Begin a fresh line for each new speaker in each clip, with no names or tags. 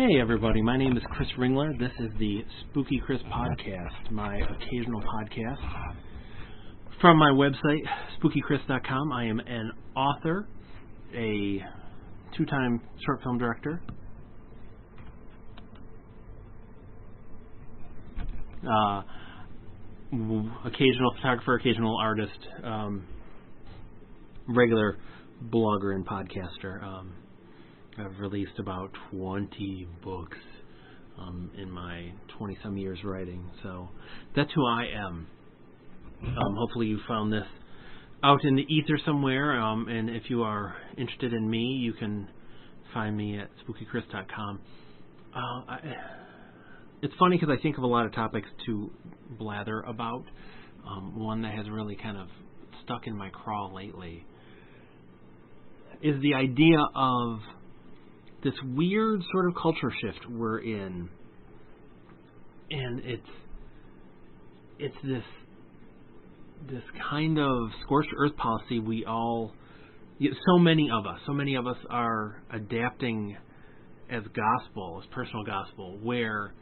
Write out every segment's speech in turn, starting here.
Hey everybody, my name is Chris Ringler. This is the Spooky Chris Podcast, my occasional podcast. From my website, spookychris.com, I am an author, a two-time short film director, occasional photographer, occasional artist, regular blogger and podcaster. I've released about 20 books in my 20-some years writing, so that's who I am. Hopefully you found this out in the ether somewhere, and if you are interested in me, you can find me at spookychris.com. It's funny because I think of a lot of topics to blather about. One that has really kind of stuck in my craw lately is the idea of this weird sort of culture shift we're in, and it's this kind of scorched earth policy we all, so many of us are adapting as gospel, as personal gospel, where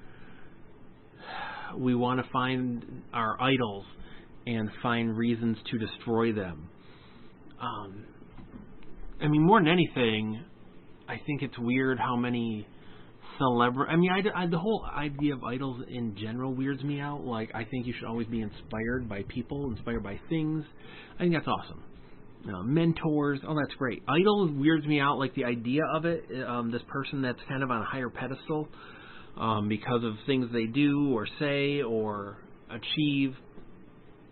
we want to find our idols and find reasons to destroy them. I mean, more than anything, I think it's weird how many the whole idea of idols in general weirds me out. Like, I think you should always be inspired by people, inspired by things. I think that's awesome. Mentors, oh, that's great. Idols weirds me out, like the idea of it. This person that's kind of on a higher pedestal because of things they do or say or achieve.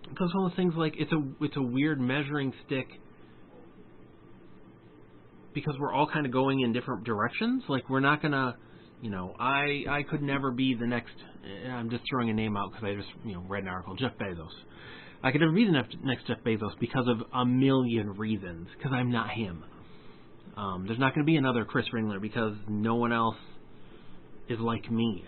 Because one of the things, like, it's a weird measuring stick, because we're all kind of going in different directions. Like, we're not going to, I could never be the next, I'm just throwing a name out because I just, read an article, Jeff Bezos. I could never be the next Jeff Bezos because of a million reasons, because I'm not him. There's not going to be another Chris Ringler because no one else is like me.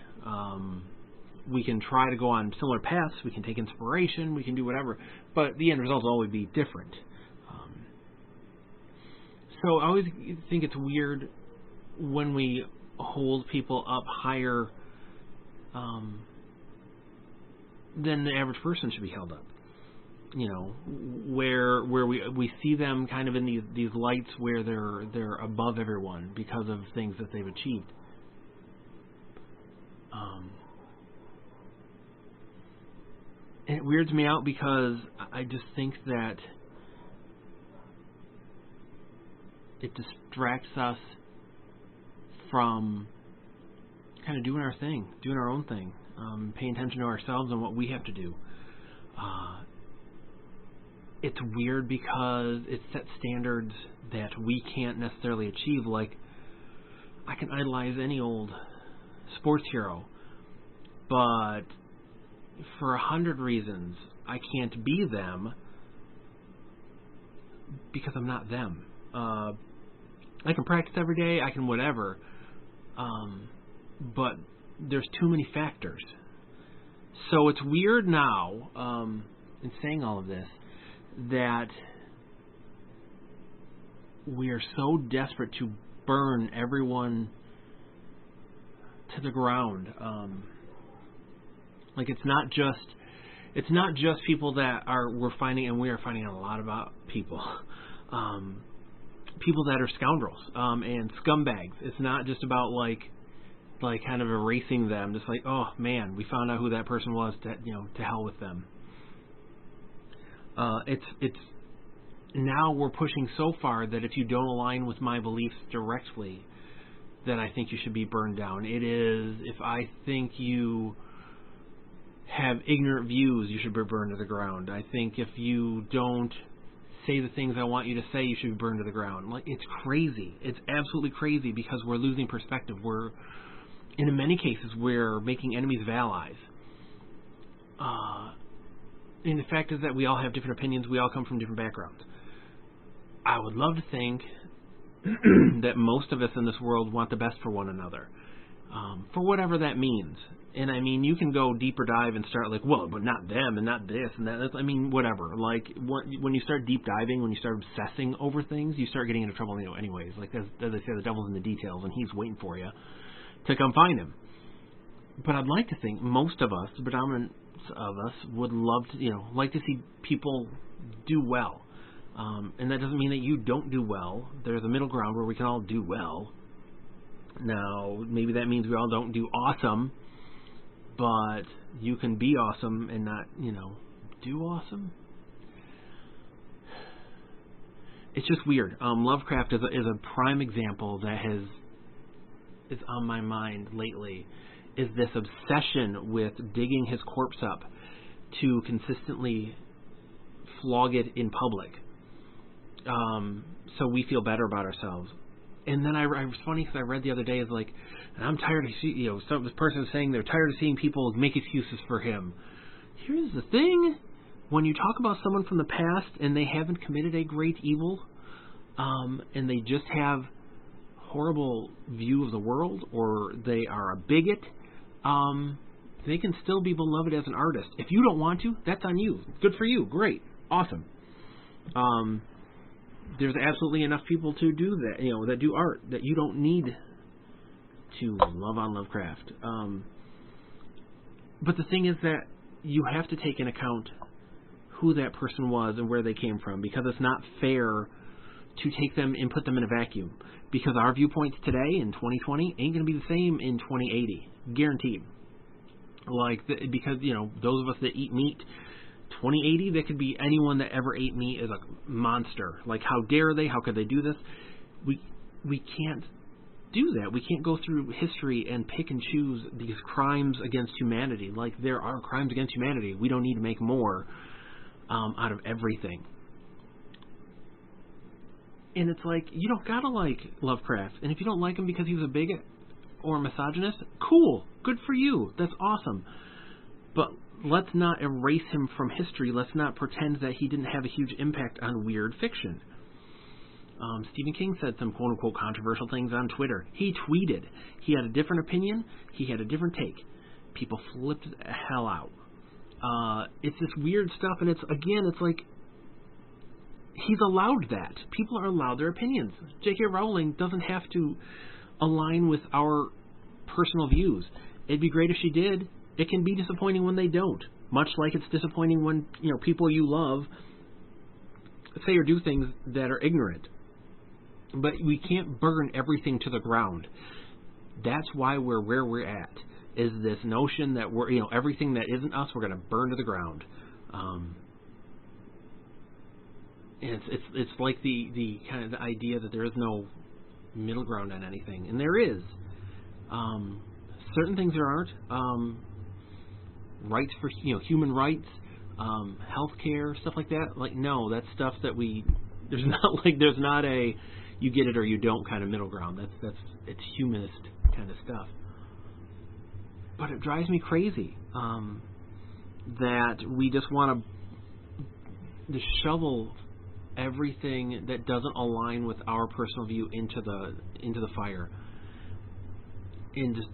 We can try to go on similar paths, we can take inspiration, we can do whatever, but the end result will always be different. So I always think it's weird when we hold people up higher than the average person should be held up. Where we see them kind of in these lights where they're above everyone because of things that they've achieved. And it weirds me out because I just think that it distracts us from kind of doing our thing, doing our own thing, paying attention to ourselves and what we have to do. It's weird because it sets standards that we can't necessarily achieve. Like, I can idolize any old sports hero, but for 100 reasons, I can't be them because I'm not them. I can practice every day, I can whatever, but there's too many factors. So it's weird now, in saying all of this, that we are so desperate to burn everyone to the ground. Like, it's not just people that we're finding, and we are finding a lot about people. People that are scoundrels and scumbags. It's not just about like kind of erasing them. Just like, oh man, we found out who that person was. To hell with them. It's now we're pushing so far that if you don't align with my beliefs directly, then I think you should be burned down. It is, if I think you have ignorant views, you should be burned to the ground. I think if you don't say the things I want you to say, you should be burned to the ground. Like, it's crazy. It's absolutely crazy because we're losing perspective. In many cases, we're making enemies of allies. And the fact is that we all have different opinions. We all come from different backgrounds. I would love to think that most of us in this world want the best for one another, for whatever that means. And I mean, you can go deeper dive and start like, well, but not them and not this and that. I mean, whatever. Like, when you start deep diving, when you start obsessing over things, you start getting into trouble anyways. Like, as they say, the devil's in the details, and he's waiting for you. to come find him. But I'd like to think most of us, the predominance of us, would love to, like to see people do well. And that doesn't mean that you don't do well. There's a middle ground where we can all do well. Now, maybe that means we all don't do awesome, but you can be awesome and not, do awesome. It's just weird. Lovecraft is a prime example that is on my mind lately, is this obsession with digging his corpse up to consistently flog it in public, so we feel better about ourselves. And then it was funny because I read the other day, and I'm tired of this person is saying they're tired of seeing people make excuses for him. Here's the thing: when you talk about someone from the past and they haven't committed a great evil, and they just have horrible view of the world, or they are a bigot, they can still be beloved as an artist. If you don't want to, that's on you. Good for you. Great. Awesome. There's absolutely enough people to do that, that do art, that you don't need to love on Lovecraft. But the thing is that you have to take into account who that person was and where they came from, because it's not fair to take them and put them in a vacuum. Because our viewpoints today in 2020 ain't going to be the same in 2080. Guaranteed. Because, those of us that eat meat, 2080, that could be anyone that ever ate meat is a monster. How dare they? How could they do this? We can't do that. We can't go through history and pick and choose these crimes against humanity. There are crimes against humanity. We don't need to make more out of everything. And it's you don't gotta like Lovecraft. And if you don't like him because he was a bigot or a misogynist, cool. Good for you. That's awesome. But let's not erase him from history. Let's not pretend that he didn't have a huge impact on weird fiction. Stephen King said some quote-unquote controversial things on Twitter. He tweeted. He had a different opinion. He had a different take. People flipped the hell out. It's this weird stuff, and it's he's allowed that. People are allowed their opinions. J.K. Rowling doesn't have to align with our personal views. It'd be great if she did. It can be disappointing when they don't. Much like it's disappointing when, people you love say or do things that are ignorant. But we can't burn everything to the ground. That's why we're where we're at, is this notion that we're, everything that isn't us, we're going to burn to the ground. It's like the kind of the idea that there is no middle ground on anything, and there is. Certain things there aren't. Rights for human rights, healthcare, stuff like that. No, that's stuff that there's not a you get it or you don't kind of middle ground. It's humanist kind of stuff. But it drives me crazy that we just want to shovel everything that doesn't align with our personal view into the fire, and just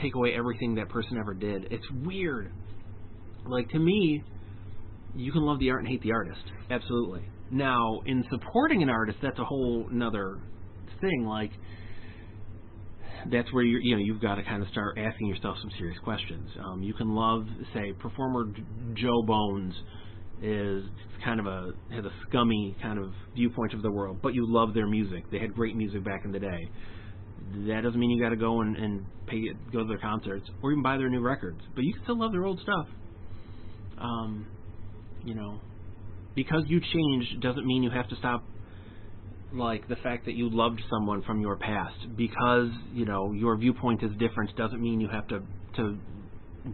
take away everything that person ever did. It's weird. To me, you can love the art and hate the artist. Absolutely. Now, in supporting an artist, that's a whole nother thing. That's where you've got to kind of start asking yourself some serious questions. You can love, say, performer Joe Bones is kind of has a scummy kind of viewpoint of the world, but you love their music. They had great music back in the day. That doesn't mean you got to go and go to their concerts or even buy their new records, but you can still love their old stuff. Because you changed doesn't mean you have to stop. The fact that you loved someone from your past, because your viewpoint is different, doesn't mean you have to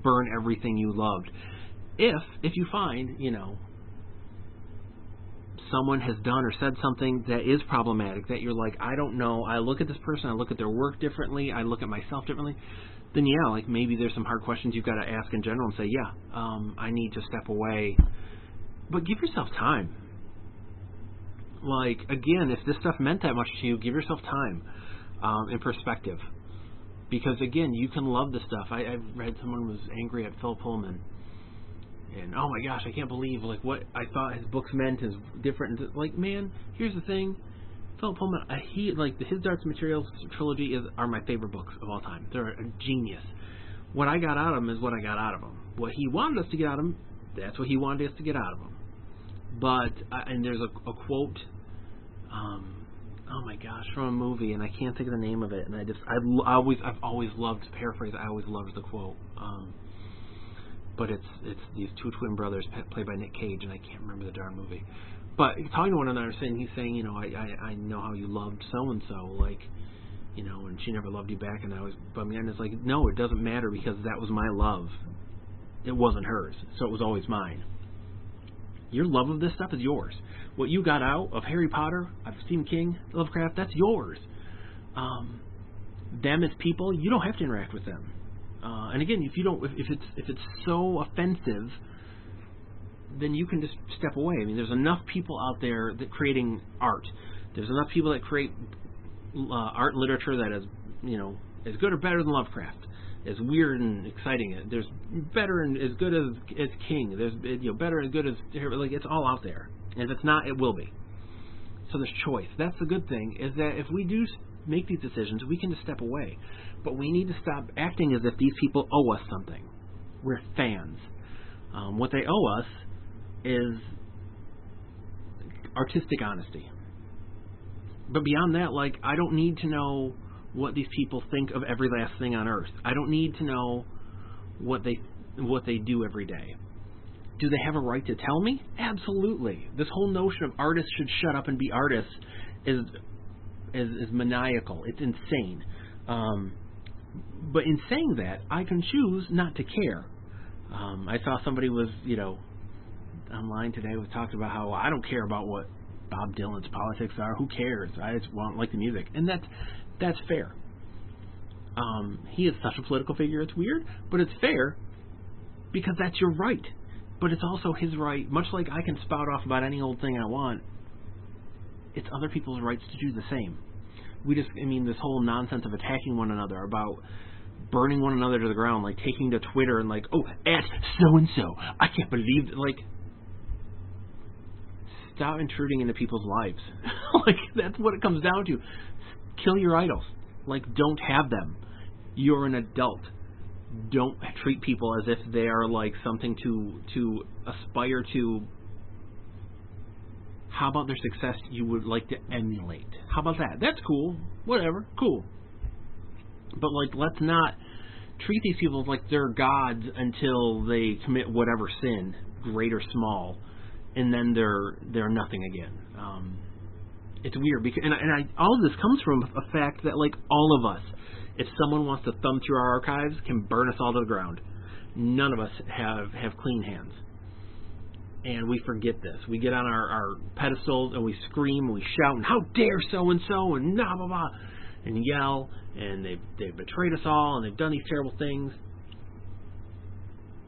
burn everything you loved. If you find someone has done or said something that is problematic, that you're I don't know, I look at this person, I look at their work differently, I look at myself differently, then maybe there's some hard questions you've got to ask in general and say, I need to step away. But give yourself time. Again, if this stuff meant that much to you, give yourself time and perspective. Because, again, you can love this stuff. I read someone was angry at Phil Pullman. And, oh, my gosh, I can't believe, what I thought his books meant is different. Man, here's the thing. Philip Pullman, his Dark Materials trilogy are my favorite books of all time. They're a genius. What I got out of them is what I got out of them. What he wanted us to get out of them, that's what he wanted us to get out of them. But and there's a quote, oh my gosh, from a movie, and I can't think of the name of it. And I've always loved, to paraphrase, I always loved the quote. But it's these two twin brothers played by Nick Cage, and I can't remember the darn movie. But talking to one another, he's saying, I know how you loved so and so, and she never loved you back, and I was bummed. And it's like, no, it doesn't matter, because that was my love. It wasn't hers, so it was always mine. Your love of this stuff is yours. What you got out of Harry Potter, of Stephen King, Lovecraft, that's yours. Them as people, you don't have to interact with them. And again, if it's so offensive, then you can just step away. I mean, there's enough people out there that creating art. There's enough people that create art and literature that is, as good or better than Lovecraft, as weird and exciting. There's better and as good as King. There's better and good as it's all out there. And if it's not, it will be. So there's choice. That's the good thing, is that if we do make these decisions, we can just step away. But we need to stop acting as if these people owe us something. We're fans. What they owe us is artistic honesty. But beyond that, I don't need to know what these people think of every last thing on earth. I don't need to know what they do every day. Do they have a right to tell me? Absolutely. This whole notion of artists should shut up and be artists is maniacal. It's insane. But in saying that, I can choose not to care. I saw somebody was, online today was talking about how I don't care about what Bob Dylan's politics are. Who cares? I just like the music. And that's fair. He is such a political figure, it's weird, but it's fair because that's your right. But it's also his right, much like I can spout off about any old thing I want, it's other people's rights to do the same. This whole nonsense of attacking one another, about burning one another to the ground, taking to Twitter and at so-and-so, I can't believe it. Stop intruding into people's lives. That's what it comes down to. Kill your idols. Don't have them. You're an adult. Don't treat people as if they are something to aspire to. How about their success you would like to emulate? How about that? That's cool. Whatever. Cool. But let's not treat these people like they're gods until they commit whatever sin, great or small, and then they're nothing again. It's weird because all of this comes from a fact that all of us, if someone wants to thumb through our archives, can burn us all to the ground. None of us have clean hands. And we forget this. We get on our pedestals and we scream and we shout and how dare so-and-so and blah, blah, blah, and yell, and they've betrayed us all and they've done these terrible things.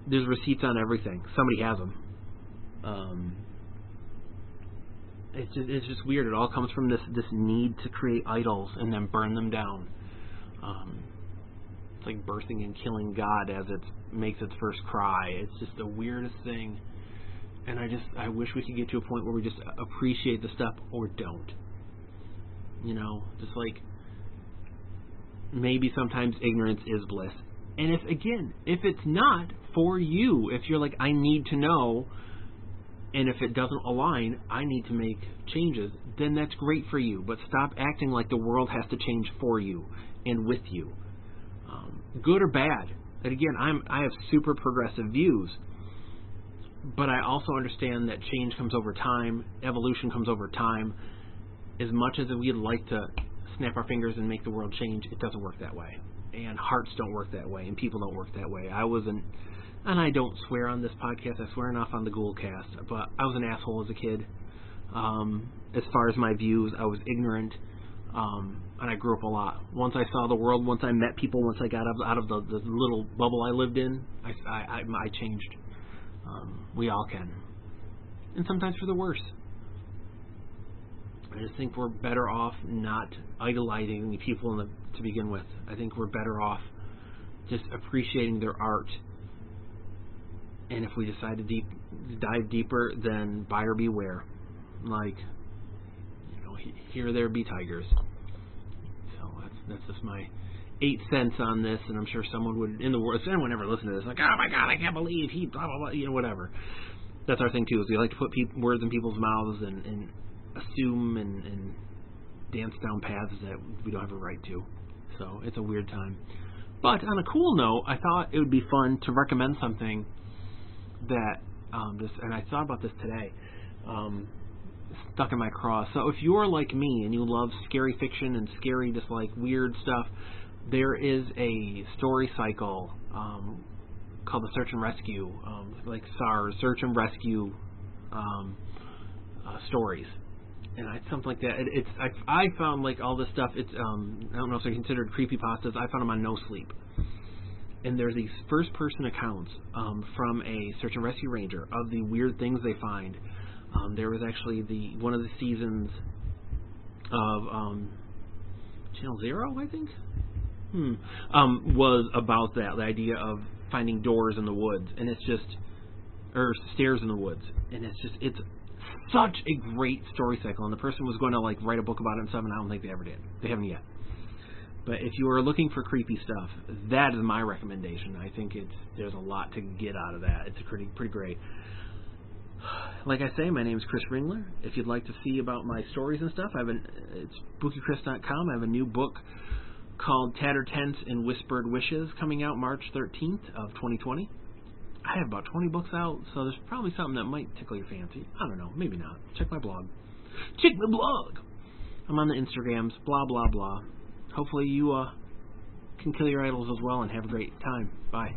There's receipts on everything. Somebody has them. It's just weird. It all comes from this need to create idols and then burn them down. It's like bursting and killing God as it makes its first cry. It's just the weirdest thing. And I wish we could get to a point where we just appreciate the stuff or don't. Maybe sometimes ignorance is bliss. And if it's not for you, if you're I need to know, and if it doesn't align, I need to make changes, then that's great for you. But stop acting like the world has to change for you and with you. Good or bad. And again, I have super progressive views. But I also understand that change comes over time, evolution comes over time. As much as we'd like to snap our fingers and make the world change, it doesn't work that way. And hearts don't work that way, and people don't work that way. And I don't swear on this podcast, I swear enough on the Ghoulcast, but I was an asshole as a kid. As far as my views, I was ignorant, and I grew up a lot. Once I saw the world, once I met people, once I got out of the little bubble I lived in, I changed. We all can. And sometimes for the worse. I just think we're better off not idolizing the people to begin with. I think we're better off just appreciating their art. And if we decide to dive deeper, then buyer beware. here there be tigers. So that's just my 8 cents on this, and I'm sure someone would in the world, if anyone ever listened to this, like, oh my God, I can't believe he blah blah blah, whatever. That's our thing too, is we like to put words in people's mouths and assume and dance down paths that we don't have a right to. So it's a weird time. But on a cool note, I thought it would be fun to recommend something that and I thought about this today. Stuck in my craw. So if you're like me and you love scary fiction and scary, just like weird stuff, there is a story cycle called the Search and Rescue, like SARS, Search and Rescue stories, and something like that. I found like all this stuff. It's I don't know if they're considered creepypastas. I found them on No Sleep, and there's these first-person accounts from a search and rescue ranger of the weird things they find. There was actually one of the seasons of Channel Zero, I think, was about that, the idea of finding doors in the woods, and or stairs in the woods, and it's such a great story cycle. And the person was going to like write a book about it and stuff, and I don't think they ever did. They haven't yet. But if you are looking for creepy stuff, that is my recommendation. I think there's a lot to get out of that. It's pretty great. Like I say, my name is Chris Ringler. If you'd like to see about my stories and stuff, it's spookychris.com. I have a new book called Tattered Tents and Whispered Wishes coming out March 13th of 2020. I have about 20 books out, so there's probably something that might tickle your fancy. I don't know, maybe not. Check my blog. Check my blog! I'm on the Instagrams, blah, blah, blah. Hopefully you can kill your idols as well and have a great time. Bye.